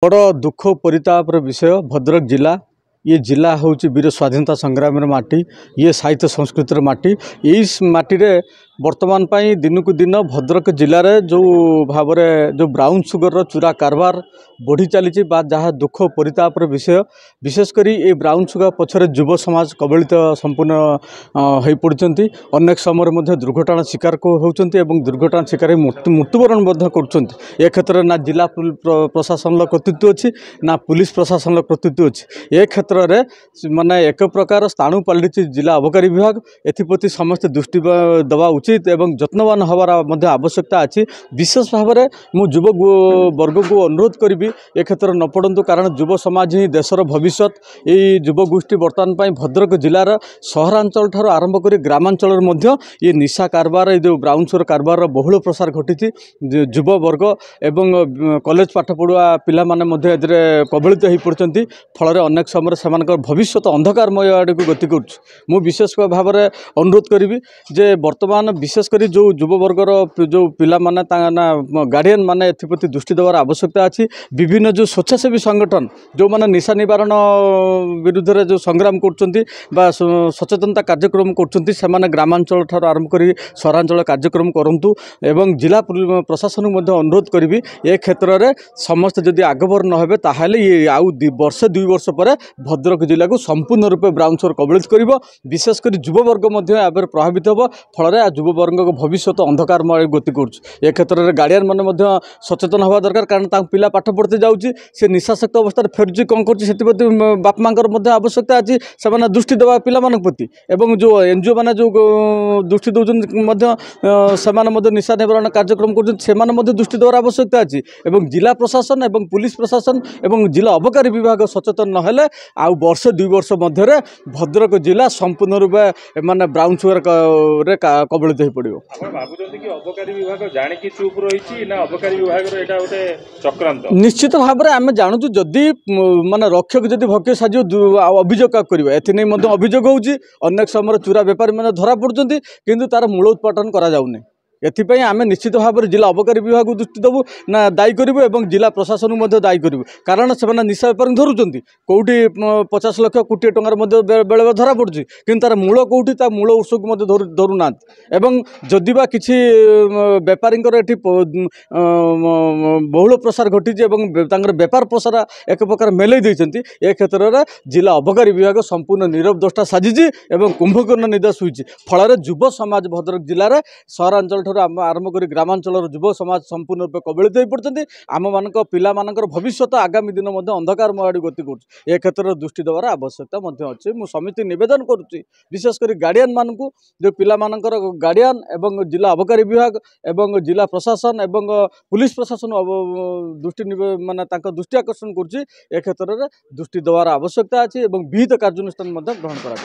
बड़ दुख परितापर विषय भद्रक जिला ये जिला हूँ वीर स्वाधीनता संग्राम माटी ये साहित्य संस्कृतिर माटी यही माटी रे वर्तमान पाई दिन को दिन भद्रक जिले में जो भाव जो ब्राउन सुगर चूरा कारबार बढ़ी चली जहाँ दुख परितापर विषय विशेषकर ये ब्राउन सुगर पछरे युव समाज कबलित संपूर्ण हो पड़ती अनेक समय दुर्घटना शिकार होती दुर्घटना शिकार मृत्युवरण कर क्षेत्र में ना जिला प्रशासन कर्तृत्व अच्छी ना पुलिस प्रशासन कर्तृत्व अच्छी ए क्षेत्र में माने एक प्रकार स्थाणु पलटि जिला अबकारी विभाग एप्रति समस्त दृष्टि देवा उचित एवं जत्नवान हवार आवश्यकता अच्छी विशेष भाव में मु युव वर्ग को अनुरोध करी ए क्षेत्र न पड़तु कारण युव समाज ही देशर भविष्य यही युव गोष्ठी बर्तमान पाई भद्रक जिलार सहरांचल ठार आरंभ कर ग्रामांचल ये निशा कारबार ये जो ब्राउन सुगर कारबार बहुल प्रसार घटी युव वर्ग एवं कॉलेज पाठ पढ़ुआ पिला माने कबलित हो पड़ती फल अनेक समय से भविष्य अंधकारमय आड़ को गति कर विशेष भाव में अनुरोध करी जे वर्तमान विशेषकर जो युव वर्गर जो पिला माने गार्डियन माने एप्रति दृष्टि देवार आवश्यकता अच्छी विभिन्न जो स्वेच्छासेवी संगठन जो माने निशा निवारण विरुद्ध रे जो संग्राम कर सचेतनता कार्यक्रम कर ग्रामांचल ठार आरंभ कर सहरांचल कार्यक्रम करूँ एवं जिला प्रशासन अनुरोध करी ए क्षेत्र में समस्त जदि आगभर नहे ताहले ये आउ वर्षे 2 वर्ष पर भद्रक जिला को संपूर्ण रूपे ब्राउन सुगर कबलित कर विशेषकर युव वर्ग प्रभावित हो फल युव वर्ग भविष्य अंधकारमय गति कर क्षेत्र में गार्डियन मैंने सचेतन हवा दरकार कारण पिला पाठ पढ़ते जाऊँगी से निशाशक्त अवस्था फेरुची कौन कर बाप माँ आवश्यकता अच्छी से दृष्टि देवा पिला प्रति एवं जो एनजीओ मैंने जो दृष्टि दौरान से निशा निवारण कार्यक्रम कर दृष्टि देवार आवश्यकता अच्छी एवं जिला प्रशासन एवं पुलिस प्रशासन एवं जिला अबकारी विभाग सचेतन नहेले आउ वर्षे 2 वर्ष मध्य भद्रक जिला संपूर्ण रूपे माने ब्राउन सुगर कबलित हो पड़ो। निश्चित भाव में आम जानूँ जदि माने रक्षक जदि भक्ष्य साजियो अभियोग कर अभियोग होगी अनेक समय चूरा बेपारी मैंने धरा पड़ते किंतु तार मूल उत्पादन करा जाउनी एथिपाई आम निश्चित भाव में जिला अबकारी विभाग को दृष्टि देवु ना दायी करूँ और जिला प्रशासन को दायी करूँ कारण से निशा बेपारी धरुंच कौटी 50 लाख कोटी टंकार बेले बेले धरा पड़ी कि तार मूल कौटी मूल उत्स को धरुना एवं जदि बा किसी बेपारी बहुल प्रसार घटी बेपार प्रसार एक प्रकार मेलई देती ए क्षेत्र में जिला अबकारी विभाग संपूर्ण नीरव दृष्टा साजिची और कुंभकर्ण निदास हुई फल युव समाज भद्रक जिले में सहरांचल आरंभ कर ग्रामांचल युव समाज संपूर्ण रूप कबलित हो पड़ते आम मान पिला भविष्य आगामी दिन अंधकारमय आड़ गति कर क्षेत्र में दृष्टि देवार आवश्यकता अच्छी मुझे समिति निवेदन करुच्ची विशेषकर गार्डियन मान जो पिला गार्डियन एवं जिला अबकारी विभाग एवं जिला प्रशासन एवं पुलिस प्रशासन दृष्टि माने दृष्टि आकर्षण कर क्षेत्र में दृष्टि देवार आवश्यकता अच्छी विहित कार्यानुष्ठान ग्रहण करा।